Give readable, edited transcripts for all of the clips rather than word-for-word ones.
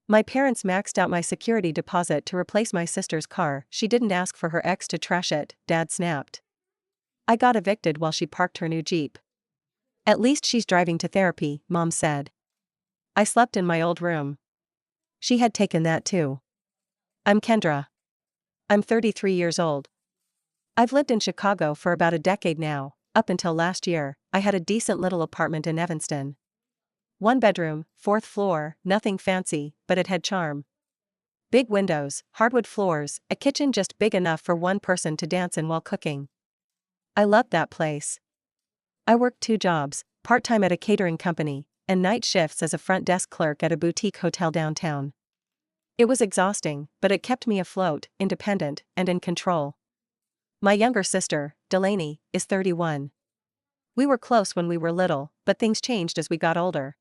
My parents maxed out my security deposit to replace my sister's car. She didn't ask for her ex to trash it, Dad snapped. I got evicted while she parked her new Jeep. At least she's driving to therapy, Mom said. I slept in my old room. She had taken that too. I'm Kendra. I'm 33 years old. I've lived in Chicago for about a decade now. Up until last year, I had a decent little apartment in Evanston. 1 bedroom, 4th floor, nothing fancy, but it had charm. Big windows, hardwood floors, a kitchen just big enough for one person to dance in while cooking. I loved that place. I worked 2 jobs, part-time at a catering company, and night shifts as a front desk clerk at a boutique hotel downtown. It was exhausting, but it kept me afloat, independent, and in control. My younger sister, Delaney, is 31. We were close when we were little, but things changed as we got older.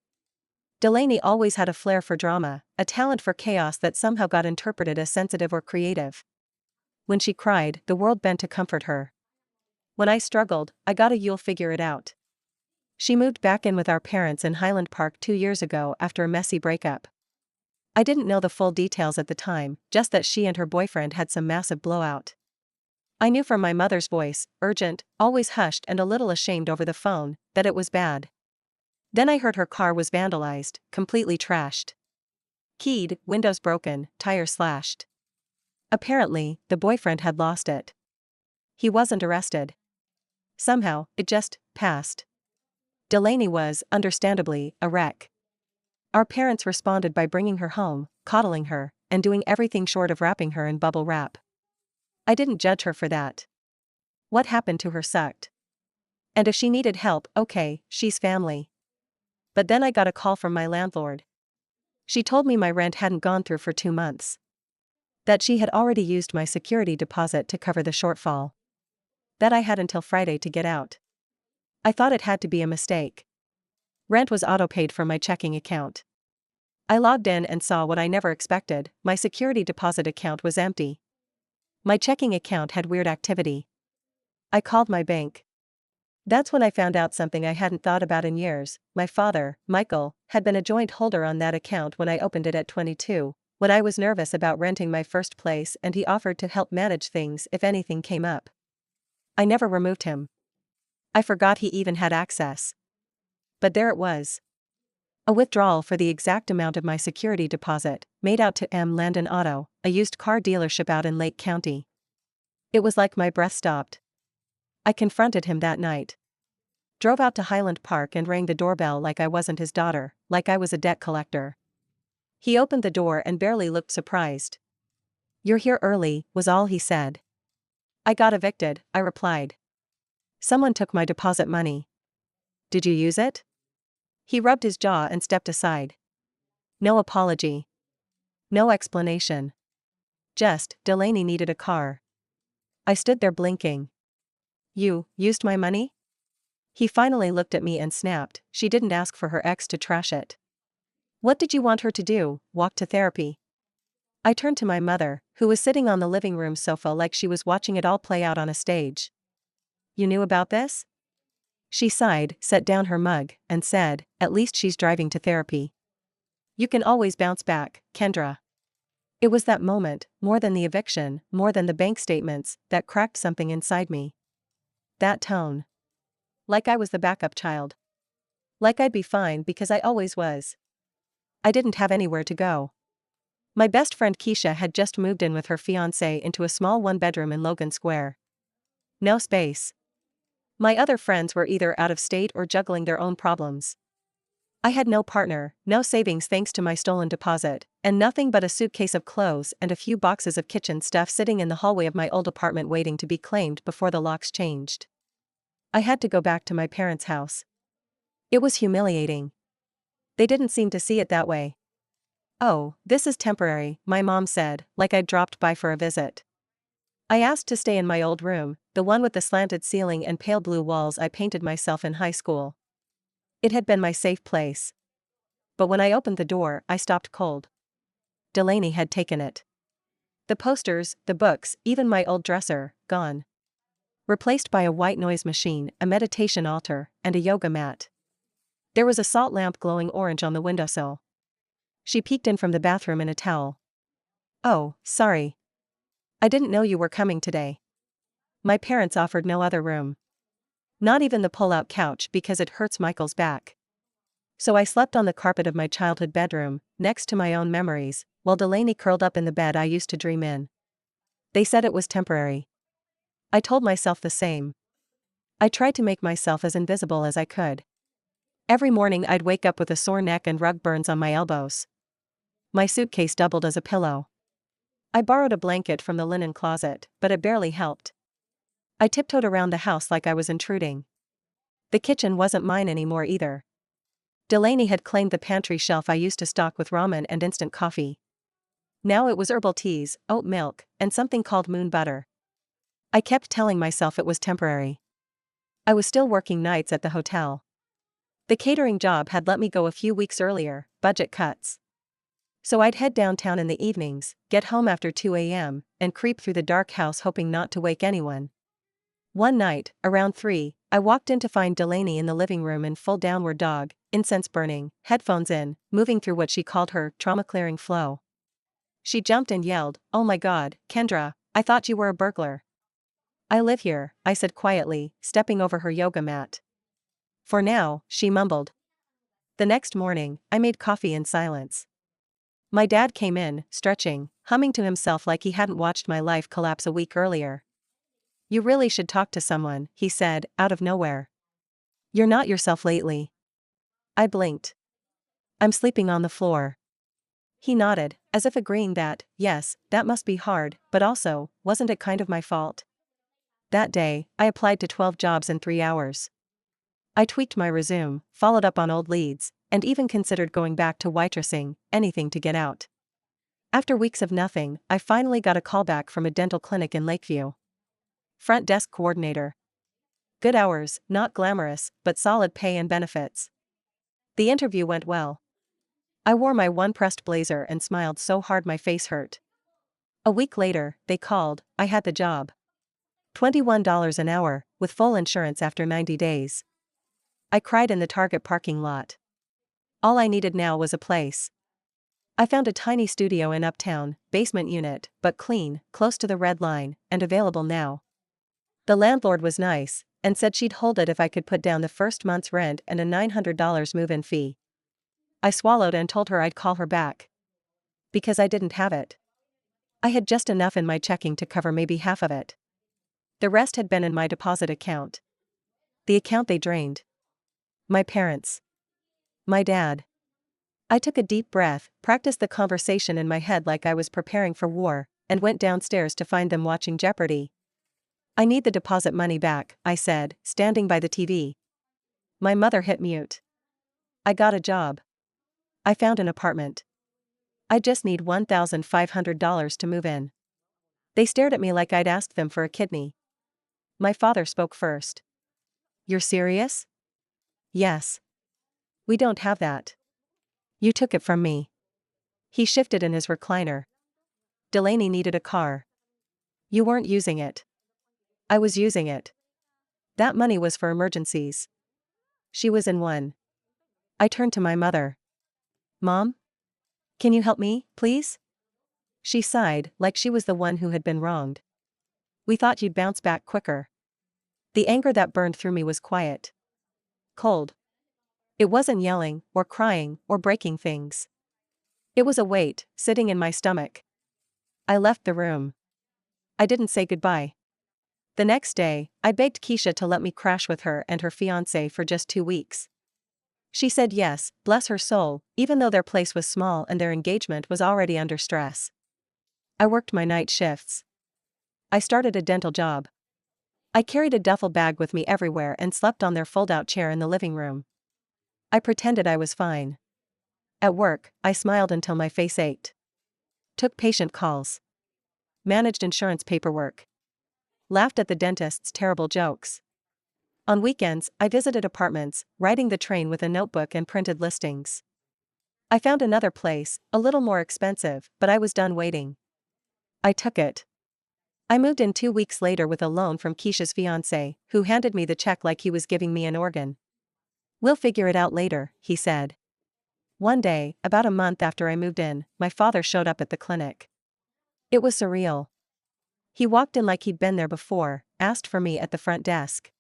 Delaney always had a flair for drama, a talent for chaos that somehow got interpreted as sensitive or creative. When she cried, the world bent to comfort her. When I struggled, I got a "you'll figure it out." She moved back in with our parents in Highland Park 2 years ago after a messy breakup. I didn't know the full details at the time, just that she and her boyfriend had some massive blowout. I knew from my mother's voice, urgent, always hushed and a little ashamed over the phone, that it was bad. Then I heard her car was vandalized, completely trashed. Keyed, windows broken, tire slashed. Apparently, the boyfriend had lost it. He wasn't arrested. Somehow, it just passed. Delaney was, understandably, a wreck. Our parents responded by bringing her home, coddling her, and doing everything short of wrapping her in bubble wrap. I didn't judge her for that. What happened to her sucked. And if she needed help, okay, she's family. But then I got a call from my landlord. She told me my rent hadn't gone through for 2 months. That she had already used my security deposit to cover the shortfall. That I had until Friday to get out. I thought it had to be a mistake. Rent was auto-paid from my checking account. I logged in and saw what I never expected: my security deposit account was empty. My checking account had weird activity. I called my bank. That's when I found out something I hadn't thought about in years. My father, Michael, had been a joint holder on that account when I opened it at 22, when I was nervous about renting my first place, and he offered to help manage things if anything came up. I never removed him. I forgot he even had access. But there it was. A withdrawal for the exact amount of my security deposit, made out to M. Landon Auto, a used car dealership out in Lake County. It was like my breath stopped. I confronted him that night. Drove out to Highland Park and rang the doorbell like I wasn't his daughter, like I was a debt collector. He opened the door and barely looked surprised. "You're here early," was all he said. "I got evicted," I replied. "Someone took my deposit money." "Did you use it?" He rubbed his jaw and stepped aside. No apology. No explanation. Just, Delaney needed a car. I stood there blinking. "You used my money?" He finally looked at me and snapped, "She didn't ask for her ex to trash it." "What did you want her to do, walk to therapy?" I turned to my mother, who was sitting on the living room sofa like she was watching it all play out on a stage. "You knew about this?" She sighed, set down her mug, and said, "At least she's driving to therapy. You can always bounce back, Kendra." It was that moment, more than the eviction, more than the bank statements, that cracked something inside me. That tone. Like I was the backup child. Like I'd be fine because I always was. I didn't have anywhere to go. My best friend Keisha had just moved in with her fiancé into a small 1-bedroom in Logan Square. No space. My other friends were either out of state or juggling their own problems. I had no partner, no savings thanks to my stolen deposit, and nothing but a suitcase of clothes and a few boxes of kitchen stuff sitting in the hallway of my old apartment waiting to be claimed before the locks changed. I had to go back to my parents' house. It was humiliating. They didn't seem to see it that way. "Oh, this is temporary," my mom said, like I'd dropped by for a visit. I asked to stay in my old room, the one with the slanted ceiling and pale blue walls I painted myself in high school. It had been my safe place. But when I opened the door, I stopped cold. Delaney had taken it. The posters, the books, even my old dresser, gone. Replaced by a white noise machine, a meditation altar, and a yoga mat. There was a salt lamp glowing orange on the windowsill. She peeked in from the bathroom in a towel. "Oh, sorry. I didn't know you were coming today." My parents offered no other room. Not even the pull-out couch because it hurts Michael's back. So I slept on the carpet of my childhood bedroom, next to my own memories, while Delaney curled up in the bed I used to dream in. They said it was temporary. I told myself the same. I tried to make myself as invisible as I could. Every morning I'd wake up with a sore neck and rug burns on my elbows. My suitcase doubled as a pillow. I borrowed a blanket from the linen closet, but it barely helped. I tiptoed around the house like I was intruding. The kitchen wasn't mine anymore either. Delaney had claimed the pantry shelf I used to stock with ramen and instant coffee. Now it was herbal teas, oat milk, and something called moon butter. I kept telling myself it was temporary. I was still working nights at the hotel. The catering job had let me go a few weeks earlier, budget cuts. So I'd head downtown in the evenings, get home after 2 a.m., and creep through the dark house hoping not to wake anyone. One night, around 3, I walked in to find Delaney in the living room in full downward dog, incense burning, headphones in, moving through what she called her trauma-clearing flow. She jumped and yelled, "Oh my God, Kendra, I thought you were a burglar." "I live here," I said quietly, stepping over her yoga mat. "For now," she mumbled. The next morning, I made coffee in silence. My dad came in, stretching, humming to himself like he hadn't watched my life collapse a week earlier. "You really should talk to someone," he said, out of nowhere. "You're not yourself lately." I blinked. "I'm sleeping on the floor." He nodded, as if agreeing that, yes, that must be hard, but also, wasn't it kind of my fault? That day, I applied to 12 jobs in 3 hours. I tweaked my resume, followed up on old leads, and even considered going back to waitressing, anything to get out. After weeks of nothing, I finally got a call back from a dental clinic in Lakeview. Front desk coordinator. Good hours, not glamorous, but solid pay and benefits. The interview went well. I wore my one-pressed blazer and smiled so hard my face hurt. A week later, they called, I had the job. $21 an hour, with full insurance after 90 days. I cried in the Target parking lot. All I needed now was a place. I found a tiny studio in Uptown, basement unit, but clean, close to the red line, and available now. The landlord was nice, and said she'd hold it if I could put down the first month's rent and a $900 move-in fee. I swallowed and told her I'd call her back. Because I didn't have it. I had just enough in my checking to cover maybe half of it. The rest had been in my deposit account. The account they drained. My parents. My dad. I took a deep breath, practiced the conversation in my head like I was preparing for war, and went downstairs to find them watching Jeopardy! "I need the deposit money back," I said, standing by the TV. My mother hit mute. "I got a job. I found an apartment. I just need $1,500 to move in." They stared at me like I'd asked them for a kidney. My father spoke first. "You're serious?" "Yes. We don't have that. You took it from me." He shifted in his recliner. "Delaney needed a car. You weren't using it." "I was using it. That money was for emergencies. She was in one." I turned to my mother. "Mom? Can you help me, please?" She sighed, like she was the one who had been wronged. "We thought you'd bounce back quicker." The anger that burned through me was quiet. Cold. It wasn't yelling, or crying, or breaking things. It was a weight, sitting in my stomach. I left the room. I didn't say goodbye. The next day, I begged Keisha to let me crash with her and her fiancé for just 2 weeks. She said yes, bless her soul, even though their place was small and their engagement was already under stress. I worked my night shifts. I started a dental job. I carried a duffel bag with me everywhere and slept on their fold-out chair in the living room. I pretended I was fine. At work, I smiled until my face ached. Took patient calls. Managed insurance paperwork. Laughed at the dentist's terrible jokes. On weekends, I visited apartments, riding the train with a notebook and printed listings. I found another place, a little more expensive, but I was done waiting. I took it. I moved in 2 weeks later with a loan from Keisha's fiancé, who handed me the check like he was giving me an organ. "We'll figure it out later," he said. One day, about a month after I moved in, my father showed up at the clinic. It was surreal. He walked in like he'd been there before, asked for me at the front desk.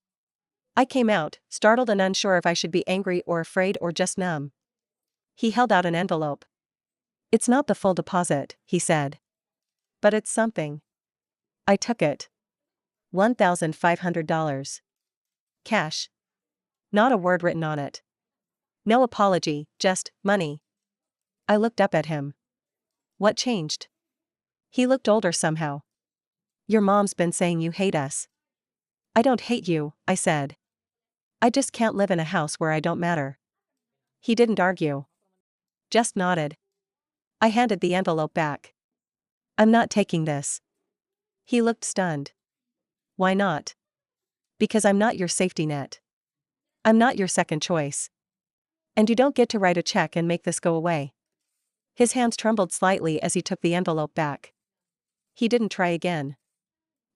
I came out, startled and unsure if I should be angry or afraid or just numb. He held out an envelope. "It's not the full deposit," he said. "But it's something." I took it. $1,500. Cash. Not a word written on it. No apology, just money. I looked up at him. What changed? He looked older somehow. "Your mom's been saying you hate us." "I don't hate you," I said. "I just can't live in a house where I don't matter." He didn't argue. Just nodded. I handed the envelope back. "I'm not taking this." He looked stunned. "Why not?" "Because I'm not your safety net. I'm not your second choice. And you don't get to write a check and make this go away." His hands trembled slightly as he took the envelope back. He didn't try again.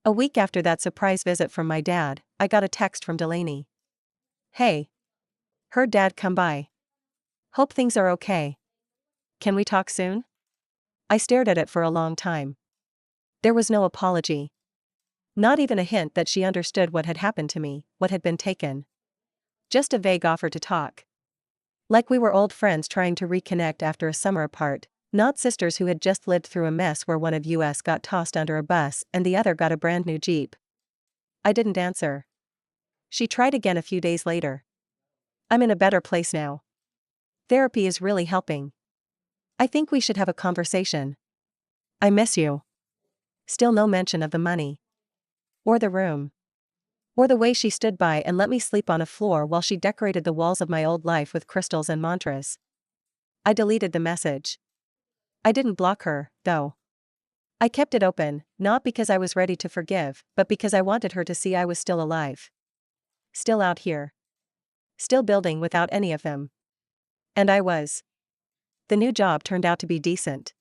A week after that surprise visit from my dad, I got a text from Delaney. "Hey. Heard Dad come by. Hope things are okay. Can we talk soon?" I stared at it for a long time. There was no apology. Not even a hint that she understood what had happened to me, what had been taken. Just a vague offer to talk. Like we were old friends trying to reconnect after a summer apart, not sisters who had just lived through a mess where one of us got tossed under a bus and the other got a brand new Jeep. I didn't answer. She tried again a few days later. "I'm in a better place now. Therapy is really helping. I think we should have a conversation. I miss you." Still no mention of the money. Or the room. Or the way she stood by and let me sleep on a floor while she decorated the walls of my old life with crystals and mantras. I deleted the message. I didn't block her, though. I kept it open, not because I was ready to forgive, but because I wanted her to see I was still alive. Still out here. Still building without any of them. And I was. The new job turned out to be decent.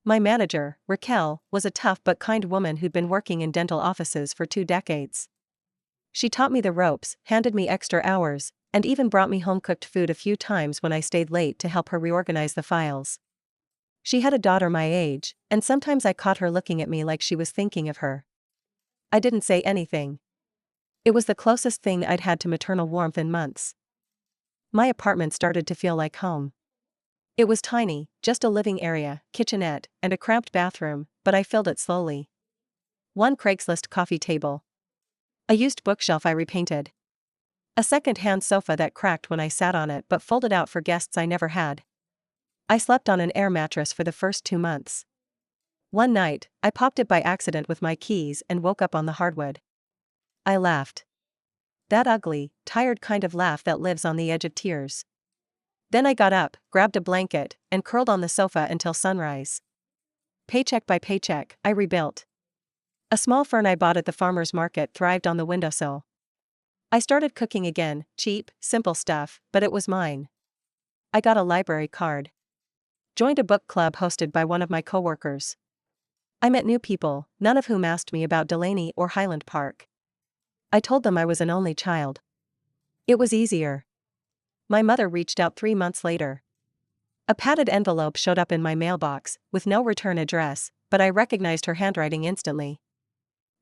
My manager, Raquel, was a tough but kind woman who'd been working in dental offices for 2 decades. She taught me the ropes, handed me extra hours, and even brought me home-cooked food a few times when I stayed late to help her reorganize the files. She had a daughter my age, and sometimes I caught her looking at me like she was thinking of her. I didn't say anything. It was the closest thing I'd had to maternal warmth in months. My apartment started to feel like home. It was tiny, just a living area, kitchenette, and a cramped bathroom, but I filled it slowly. One Craigslist coffee table. A used bookshelf I repainted. A second-hand sofa that cracked when I sat on it but folded out for guests I never had. I slept on an air mattress for the first 2 months. One night, I popped it by accident with my keys and woke up on the hardwood. I laughed. That ugly, tired kind of laugh that lives on the edge of tears. Then I got up, grabbed a blanket, and curled on the sofa until sunrise. Paycheck by paycheck, I rebuilt. A small fern I bought at the farmer's market thrived on the windowsill. I started cooking again, cheap, simple stuff, but it was mine. I got a library card. Joined a book club hosted by one of my coworkers. I met new people, none of whom asked me about Delaney or Highland Park. I told them I was an only child. It was easier. My mother reached out 3 months later. A padded envelope showed up in my mailbox, with no return address, but I recognized her handwriting instantly.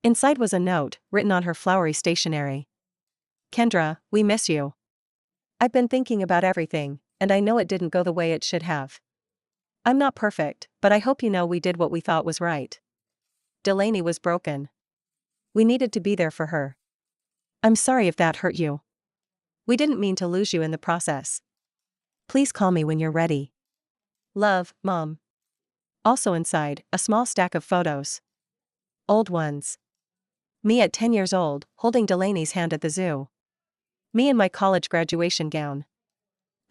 Inside was a note, written on her flowery stationery. "Kendra, we miss you. I've been thinking about everything, and I know it didn't go the way it should have. I'm not perfect, but I hope you know we did what we thought was right. Delaney was broken. We needed to be there for her. I'm sorry if that hurt you. We didn't mean to lose you in the process. Please call me when you're ready. Love, Mom." Also inside, a small stack of photos. Old ones. Me at 10 years old, holding Delaney's hand at the zoo. Me in my college graduation gown.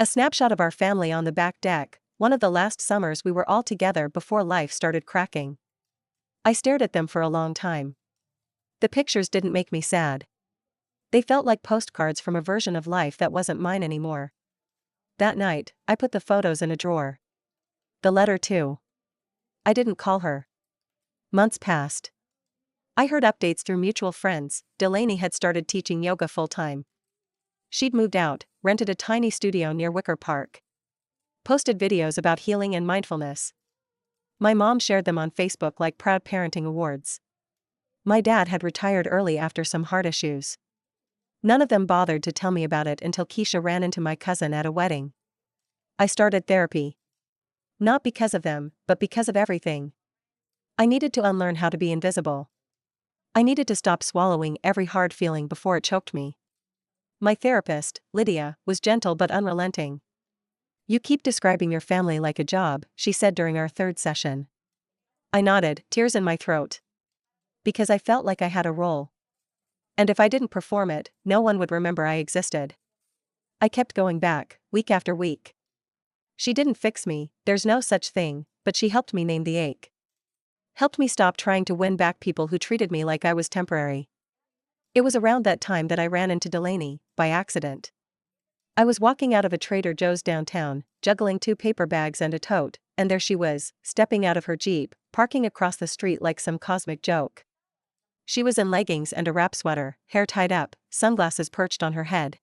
A snapshot of our family on the back deck, one of the last summers we were all together before life started cracking. I stared at them for a long time. The pictures didn't make me sad. They felt like postcards from a version of life that wasn't mine anymore. That night, I put the photos in a drawer. The letter too. I didn't call her. Months passed. I heard updates through mutual friends. Delaney had started teaching yoga full-time. She'd moved out, rented a tiny studio near Wicker Park. Posted videos about healing and mindfulness. My mom shared them on Facebook like proud parenting awards. My dad had retired early after some heart issues. None of them bothered to tell me about it until Keisha ran into my cousin at a wedding. I started therapy. Not because of them, but because of everything. I needed to unlearn how to be invisible. I needed to stop swallowing every hard feeling before it choked me. My therapist, Lydia, was gentle but unrelenting. "You keep describing your family like a job," she said during our third session. I nodded, tears in my throat. Because I felt like I had a role. And if I didn't perform it, no one would remember I existed. I kept going back, week after week. She didn't fix me, there's no such thing, but she helped me name the ache. Helped me stop trying to win back people who treated me like I was temporary. It was around that time that I ran into Delaney, by accident. I was walking out of a Trader Joe's downtown, juggling 2 paper bags and a tote, and there she was, stepping out of her Jeep, parking across the street like some cosmic joke. She was in leggings and a wrap sweater, hair tied up, sunglasses perched on her head.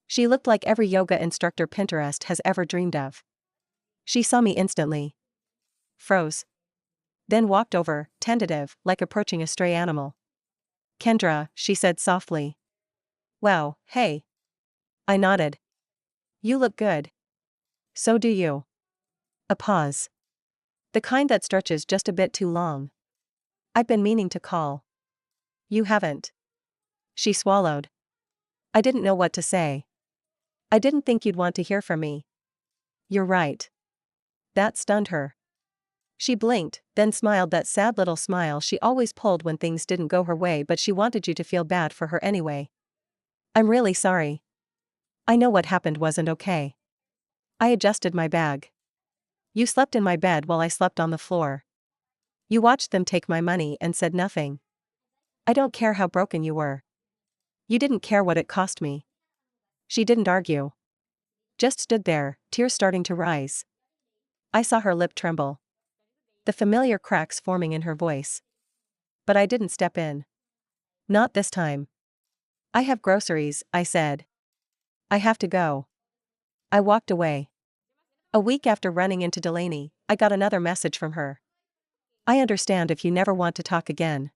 She looked like every yoga instructor Pinterest has ever dreamed of. She saw me instantly. Froze. Then walked over, tentative, like approaching a stray animal. "Kendra," she said softly. "Wow, hey." I nodded. "You look good." "So do you." A pause. The kind that stretches just a bit too long. "I've been meaning to call." "You haven't." She swallowed. I didn't know what to say. "I didn't think you'd want to hear from me." "You're right." That stunned her. She blinked, then smiled, that sad little smile she always pulled when things didn't go her way, but she wanted you to feel bad for her anyway. "I'm really sorry. I know what happened wasn't okay." I adjusted my bag. "You slept in my bed while I slept on the floor. You watched them take my money and said nothing. I don't care how broken you were. You didn't care what it cost me." She didn't argue. Just stood there, tears starting to rise. I saw her lip tremble. The familiar cracks forming in her voice. But I didn't step in. "Not this time." "I have groceries," I said. "I have to go." I walked away. A week after running into Delaney, I got another message from her. "I understand if you never want to talk again.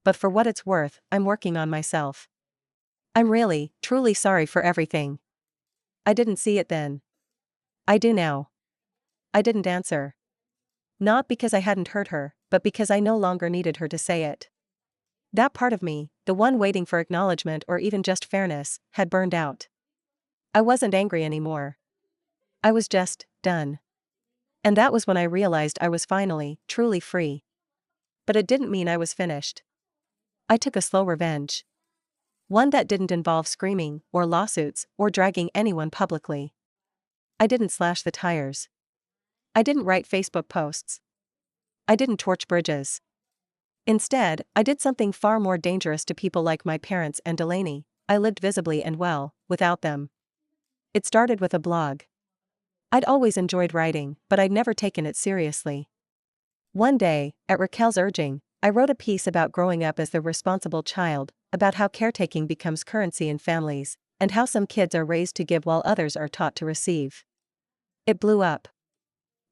But for what it's worth, I'm working on myself. I'm really, truly sorry for everything." I didn't see it then. I do now. I didn't answer. Not because I hadn't hurt her, but because I no longer needed her to say it. That part of me, the one waiting for acknowledgement or even just fairness, had burned out. I wasn't angry anymore. I was just done. And that was when I realized I was finally, truly free. But it didn't mean I was finished. I took a slow revenge. One that didn't involve screaming, or lawsuits, or dragging anyone publicly. I didn't slash the tires. I didn't write Facebook posts. I didn't torch bridges. Instead, I did something far more dangerous to people like my parents and Delaney. I lived visibly and well, without them. It started with a blog. I'd always enjoyed writing, but I'd never taken it seriously. One day, at Raquel's urging, I wrote a piece about growing up as the responsible child, about how caretaking becomes currency in families, and how some kids are raised to give while others are taught to receive. It blew up.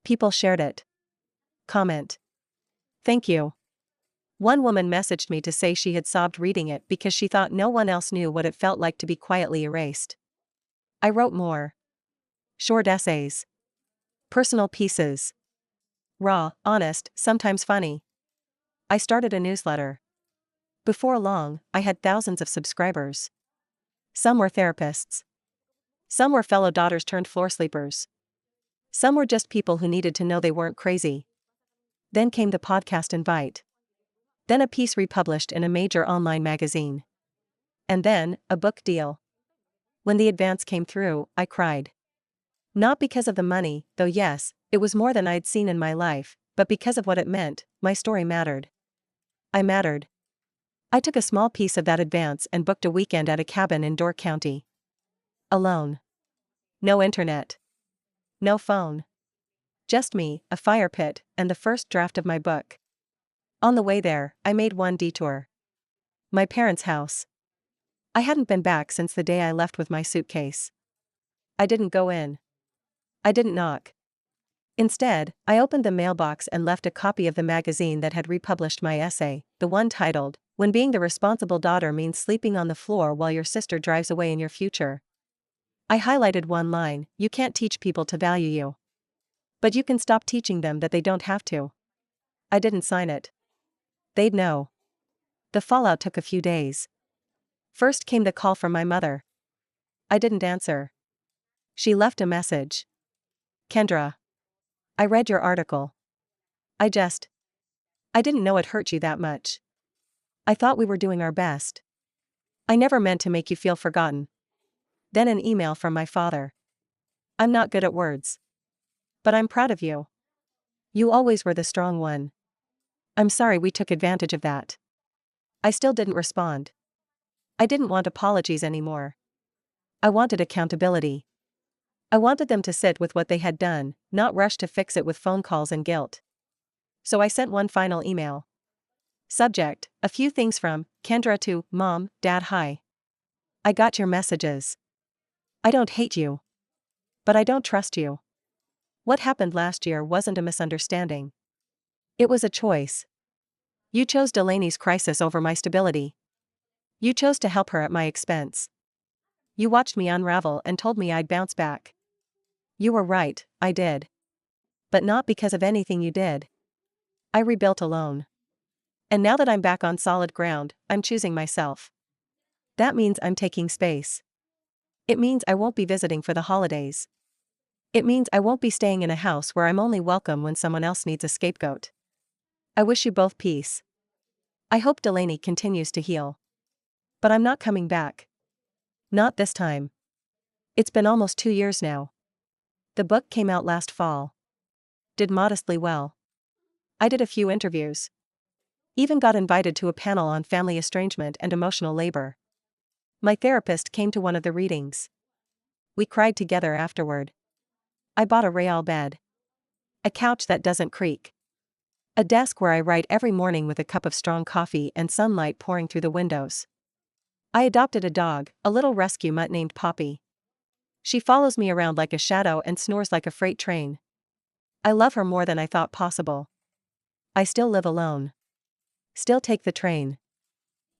People shared it. Comment. "Thank you." One woman messaged me to say she had sobbed reading it because she thought no one else knew what it felt like to be quietly erased. I wrote more. Short essays. Personal pieces. Raw, honest, sometimes funny. I started a newsletter. Before long, I had thousands of subscribers. Some were therapists. Some were fellow daughters turned floor sleepers. Some were just people who needed to know they weren't crazy. Then came the podcast invite. Then a piece republished in a major online magazine. And then, a book deal. When the advance came through, I cried. Not because of the money, though yes, it was more than I'd seen in my life, but because of what it meant. My story mattered. I mattered. I took a small piece of that advance and booked a weekend at a cabin in Door County. Alone. No internet. No phone. Just me, a fire pit, and the first draft of my book. On the way there, I made one detour. My parents' house. I hadn't been back since the day I left with my suitcase. I didn't go in. I didn't knock. Instead, I opened the mailbox and left a copy of the magazine that had republished my essay, the one titled, "When Being the Responsible Daughter Means Sleeping on the Floor While Your Sister Drives Away in Your Future." I highlighted one line: "You can't teach people to value you. But you can stop teaching them that they don't have to." I didn't sign it. They'd know. The fallout took a few days. First came the call from my mother. I didn't answer. She left a message. "Kendra, I read your article. I didn't know it hurt you that much. I thought we were doing our best. I never meant to make you feel forgotten." Then an email from my father. "I'm not good at words. But I'm proud of you. You always were the strong one. I'm sorry we took advantage of that." I still didn't respond. I didn't want apologies anymore. I wanted accountability. I wanted them to sit with what they had done, not rush to fix it with phone calls and guilt. So I sent one final email. Subject: a few things from Kendra to Mom, Dad. Hi. I got your messages. I don't hate you. But I don't trust you. What happened last year wasn't a misunderstanding. It was a choice. You chose Delaney's crisis over my stability. You chose to help her at my expense. You watched me unravel and told me I'd bounce back. You were right, I did. But not because of anything you did. I rebuilt alone. And now that I'm back on solid ground, I'm choosing myself. That means I'm taking space. It means I won't be visiting for the holidays. It means I won't be staying in a house where I'm only welcome when someone else needs a scapegoat. I wish you both peace. I hope Delaney continues to heal. But I'm not coming back. Not this time. It's been almost 2 years now. The book came out last fall. Did modestly well. I did a few interviews. Even got invited to a panel on family estrangement and emotional labor. My therapist came to one of the readings. We cried together afterward. I bought a Real bed. A couch that doesn't creak. A desk where I write every morning with a cup of strong coffee and sunlight pouring through the windows. I adopted a dog, a little rescue mutt named Poppy. She follows me around like a shadow and snores like a freight train. I love her more than I thought possible. I still live alone. Still take the train.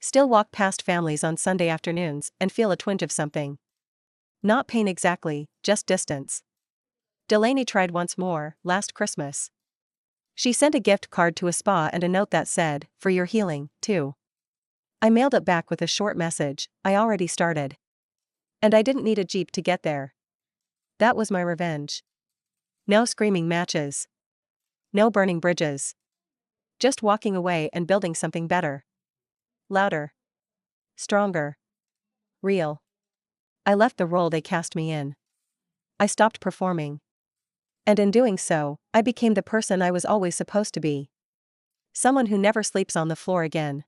Still walk past families on Sunday afternoons and feel a twinge of something. Not pain exactly, just distance. Delaney tried once more, last Christmas. She sent a gift card to a spa and a note that said, "For your healing, too." I mailed it back with a short message: "I already started. And I didn't need a Jeep to get there." That was my revenge. No screaming matches. No burning bridges. Just walking away and building something better. Louder. Stronger. Real. I left the role they cast me in. I stopped performing. And in doing so, I became the person I was always supposed to be. Someone who never sleeps on the floor again.